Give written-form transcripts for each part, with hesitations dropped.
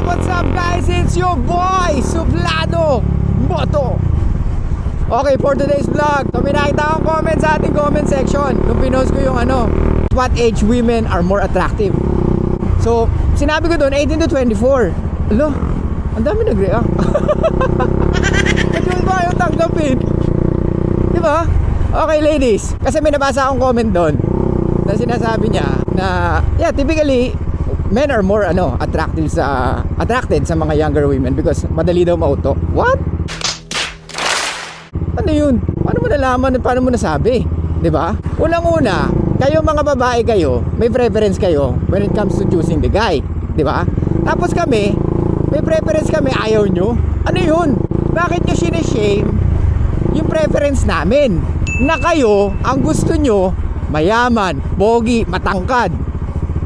What's up guys? It's your boy, Suplado Moto. Okay, for today's vlog, so may nakita akong comment sa ating comment section nung pinost ko yung what age women are more attractive. So, sinabi ko doon 18 to 24. Alo, ang dami nag-react. Ba't yung iba ayaw tanggapin? Diba? Okay ladies, kasi may nabasa akong comment doon na sinasabi niya na typically men are more attracted sa mga younger women because madali daw mauto. What? Ano yun? Paano mo nalaman? Paano mo nasabi? 'Di ba? Unang-una, kayo mga babae kayo, may preference kayo when it comes to choosing the guy, 'di ba? Tapos kami, may preference kami, ayaw nyo. Ano yun? Bakit nyo sinishame yung preference namin? Na kayo, ang gusto nyo, mayaman, pogi, matangkad,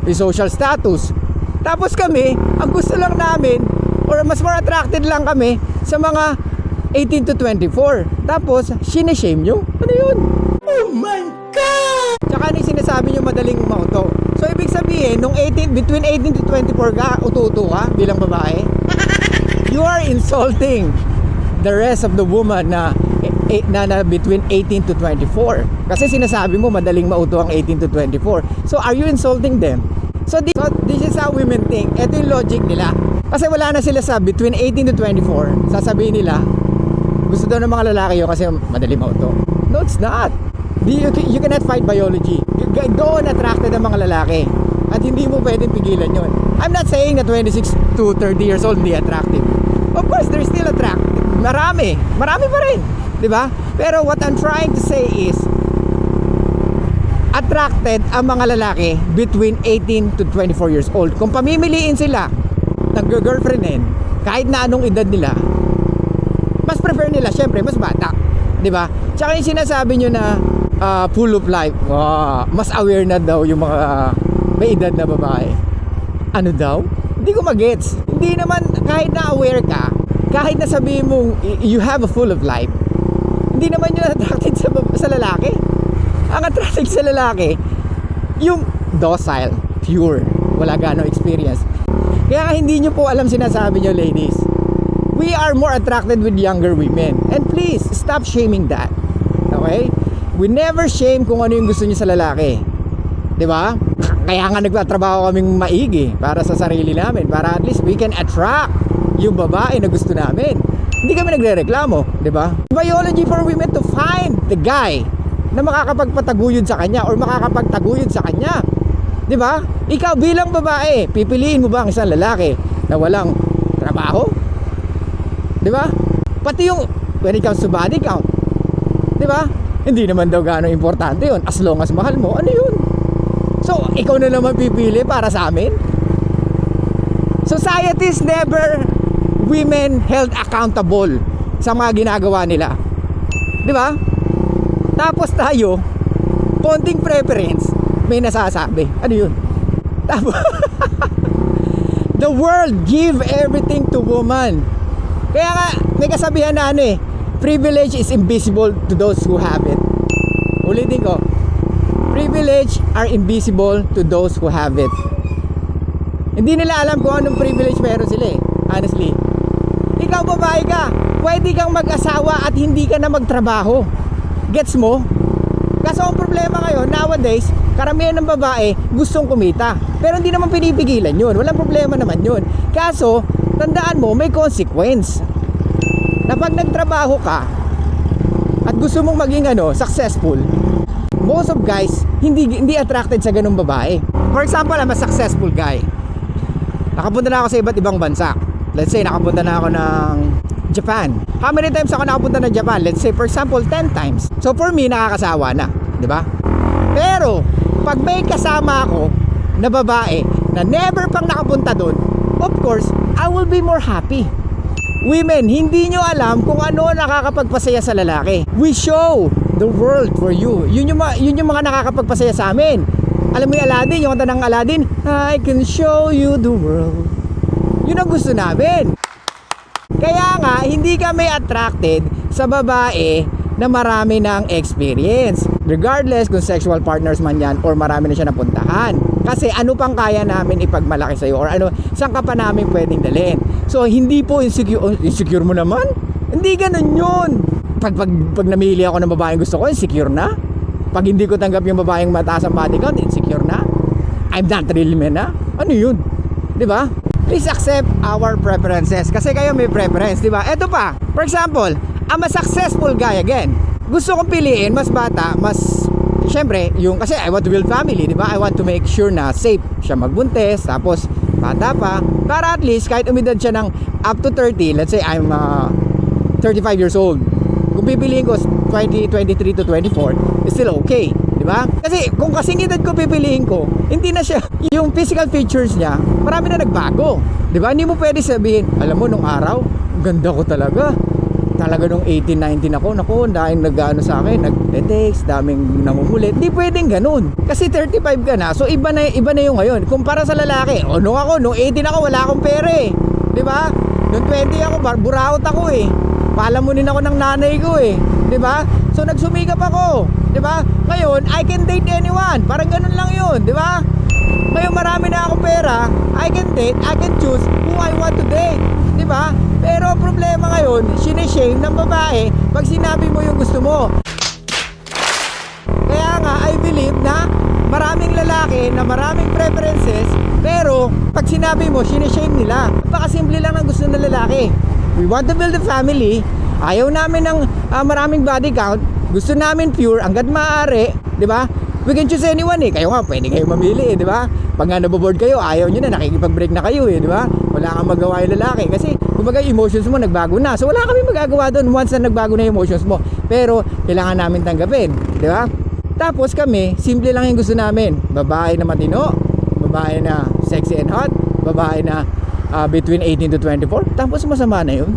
may social status. Tapos kami, ang gusto lang namin, or mas more attracted lang kami sa mga 18 to 24. Tapos, sinishame nyo? Ano yun? Oh my God! Tsaka ano yung sinasabi nyo madaling umauto? So, ibig sabihin, between 18 to 24 ka, uto-uto ka bilang babae, you are insulting the rest of the woman na between 18 to 24. Kasi sinasabi mo madaling mauto ang 18 to 24. So, are you insulting them? So this is how women think. Ito yung logic nila. Kasi wala na sila sa between 18 to 24. Sasabihin nila, gusto daw ng mga lalaki yun kasi madali mauto. No, it's not. You cannot fight biology. Doon attracted ang mga lalaki. At hindi mo pwedeng pigilan yun. I'm not saying na 26 to 30 years old hindi attractive. Of course, they're still attractive. Marami pa rin. Diba? Pero what I'm trying to say is, attracted ang mga lalaki between 18 to 24 years old. Kung pamimiliin sila nag-girlfriendin kahit na anong edad nila, mas prefer nila syempre mas bata, 'di ba? Tsaka yung sinasabi nyo na full of life, mas aware na daw yung mga may edad na babae. Ano daw? Hindi ko magets. Hindi naman, kahit na aware ka, kahit na sabihin mong you have a full of life, hindi naman yun attracted sa lalaki. Ang attractive sa lalaki, yung docile, pure, wala ganong experience. Kaya hindi nyo po alam sinasabi nyo ladies. We are more attracted with younger women. And please, stop shaming that. Okay? We never shame kung ano yung gusto nyo sa lalaki. Diba? Kaya nga nagtatrabaho kaming maigi para sa sarili namin. Para at least we can attract yung babae na gusto namin. Hindi kami nagre-reklamo. Diba? Biology for women to find the guy na makakapagpataguyod sa kanya or makakapagtaguyod sa kanya. 'Di ba? Ikaw bilang babae, pipiliin mo ba ang isang lalaki na walang trabaho? 'Di ba? Pati yung when it comes to body count. 'Di ba? Hindi naman daw gaano importante 'yon as long as mahal mo. Ano 'yun? So, ikaw na naman pipili para sa amin? Societies never women held accountable sa mga ginagawa nila. 'Di ba? Tapos tayo, konting preference, may nasasabi. Ano yun? Tapos, the world give everything to woman. Kaya nga, may kasabihan na privilege is invisible to those who have it. Ulitin ko, privilege are invisible to those who have it. Hindi nila alam kung anong privilege meron sila honestly. Ikaw babae ka, pwede kang mag-asawa at hindi ka na magtrabaho. Gets mo? Kaso ang problema ngayon, nowadays, karamihan ng babae gustong kumita. Pero hindi naman pinipigilan yun. Walang problema naman yun. Kaso, tandaan mo, may consequence. Na pag nagtrabaho ka at gusto mong maging successful, most of guys hindi attracted sa ganung babae. For example, I'm a successful guy. Nakapunta na ako sa iba't ibang bansa. Let's say, nakapunta na ako ng Japan. How many times ako nakapunta ng Japan? Let's say for example 10 times. So for me nakakasawa na, 'di ba? Pero pag may kasama ako na babae na never pang nakapunta doon, of course, I will be more happy. Women, hindi nyo alam kung ano nakakapagpasaya sa lalaki. We show the world for you. Yun yung mga nakakapagpasaya sa amin. Alam mo yung Aladdin, yung kanta ng Aladdin, I can show you the world. Yun ang gusto namin. Kaya nga, hindi kami attracted sa babae na marami ng experience. Regardless kung sexual partners man yan or marami na siya napuntahan. Kasi ano pang kaya namin ipagmalaki sa'yo, or ano, saan ka pa namin pwedeng dalhin. So hindi po insecure mo naman. Hindi ganun yun. Pag namili ako ng babaeng gusto ko, insecure na. Pag hindi ko tanggap yung babaeng mataas ang body count, insecure na. I'm not really man na. Ano yun? Di ba? Please accept our preferences. Kasi kayo may preference, di ba? Eto pa, for example, I'm a successful guy again. Gusto kong piliin, mas bata, mas... Siyempre, yung kasi I want to build family, di ba? I want to make sure na safe siya magbuntis, tapos bata pa. Para at least, kahit umidad siya ng up to 30, let's say I'm 35 years old. Kung pipiliin ko 23 to 24, it's still okay, di ba? Kasi kung kasing edad ko pipiliin ko, hindi na siya, yung physical features niya, marami na nagbago. Di ba? Hindi mo pwede sabihin, alam mo, nung araw, ganda ko talaga. Talaga nung 18, 19 ako, naku, dahil nag-ano sa akin, nag-text, daming nangungulit. Hindi pwedeng ganun. Kasi 35 ka na, so iba na yung ngayon. Kumpara sa lalaki, nung 18 ako, wala akong pera eh. Di ba? Nung 20 ako, buraot ako eh. Palamunin ako ng nanay ko eh. Di ba? So nagsumikap ako. Di ba? Ngayon, I can date anyone. Parang ganun lang yun. Di ba? Ngayon marami na akong pera, I can date, I can choose who I want to date. Di ba? Pero problema ngayon, sinishame ng babae pag sinabi mo yung gusto mo. Kaya nga, I believe na maraming lalaki na maraming preferences, pero pag sinabi mo, sinishame nila. Napakasimple lang ng gusto ng lalaki. We want to build a family. Ayaw namin ng maraming body count. Gusto namin pure hanggat maaari, di ba? We can choose anyone eh. Kayo nga, pwede kayo mamili eh, di ba? Pag nga naboboard kayo, ayaw nyo na, nakikipag-break na kayo eh, di ba? Wala kang magawa yung lalaki. Kasi, kumbaga, emotions mo nagbago na. So, wala kami magagawa doon once na nagbago na yung emotions mo. Pero, kailangan namin tanggapin, di ba? Tapos kami, simple lang yung gusto namin. Babae na matino, babae na sexy and hot, babae na between 18 to 24. Tapos masama na yun.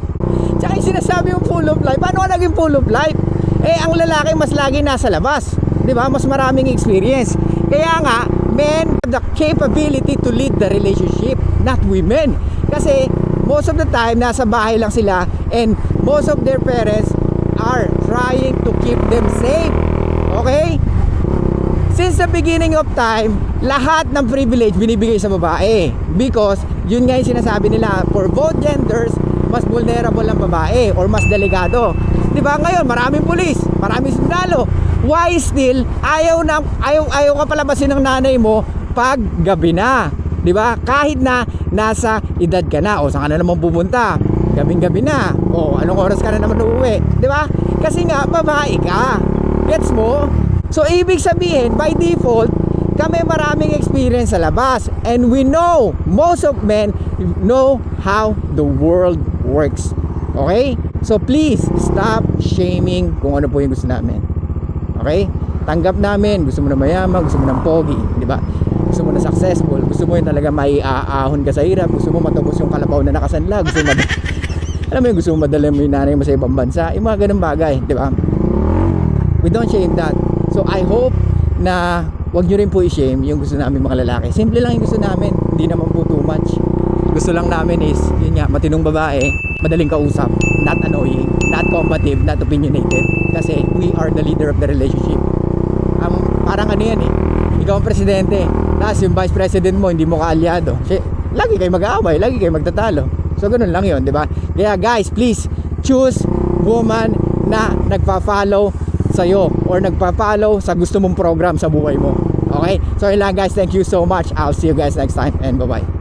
Tsaka yung sinasabi yung full of life, paano ka naging full of life? Eh, ang lalaki mas lagi nasa labas. Di ba? Mas maraming experience. Kaya nga, men have the capability to lead the relationship, not women. Kasi most of the time nasa bahay lang sila, and most of their parents are trying to keep them safe. Okay? Since the beginning of time, lahat ng privilege binibigay sa babae, because yun nga yung sinasabi nila, for both genders, mas vulnerable ang babae or mas delikado. Di ba? Ngayon, maraming pulis, maraming sundalo. Why still ayaw ka palabasin ng nanay mo pag gabi na? 'Di ba? Kahit na nasa edad ka na, o saan ka na naman pupunta? Gabing-gabi na. O anong oras ka na naman uuwi? 'Di ba? Kasi nga babae ka. Gets mo? So ibig sabihin, by default, kami maraming experience sa labas, and we know, most of men know how the world works. Okay? So please stop shaming kung ano po yung gusto namin. Okay? Tanggap namin, gusto mo na mayaman, gusto mo ng pogi, di ba? Gusto mo na successful, gusto mo yung talaga maiaahon ka sa hirap, gusto mo matubos yung kalabaw na nakasanla, gusto mo alam mo yung gusto mo madala mo yung nanay mo sa ibang bansa, yung mga ganung bagay, di ba? We don't shame that. So I hope na wag nyo rin po i-shame yung gusto namin mga lalaki. Simple lang yung gusto namin, hindi naman po too much. Gusto lang namin is, yun nga, matinong babae, madaling kausap, not annoying, not combative, not opinionated. Kasi we are the leader of the relationship. Parang ano yan eh, ikaw ang presidente, tapos yung vice president mo hindi mo kaalyado. Lagi kayo mag-aaway, lagi kayo magtatalo. So ganun lang yun, di ba? Kaya guys, please choose woman na nagpa-follow sa'yo or nagpa-follow sa gusto mong program sa buhay mo. Okay? So yun lang guys, thank you so much. I'll see you guys next time and bye-bye.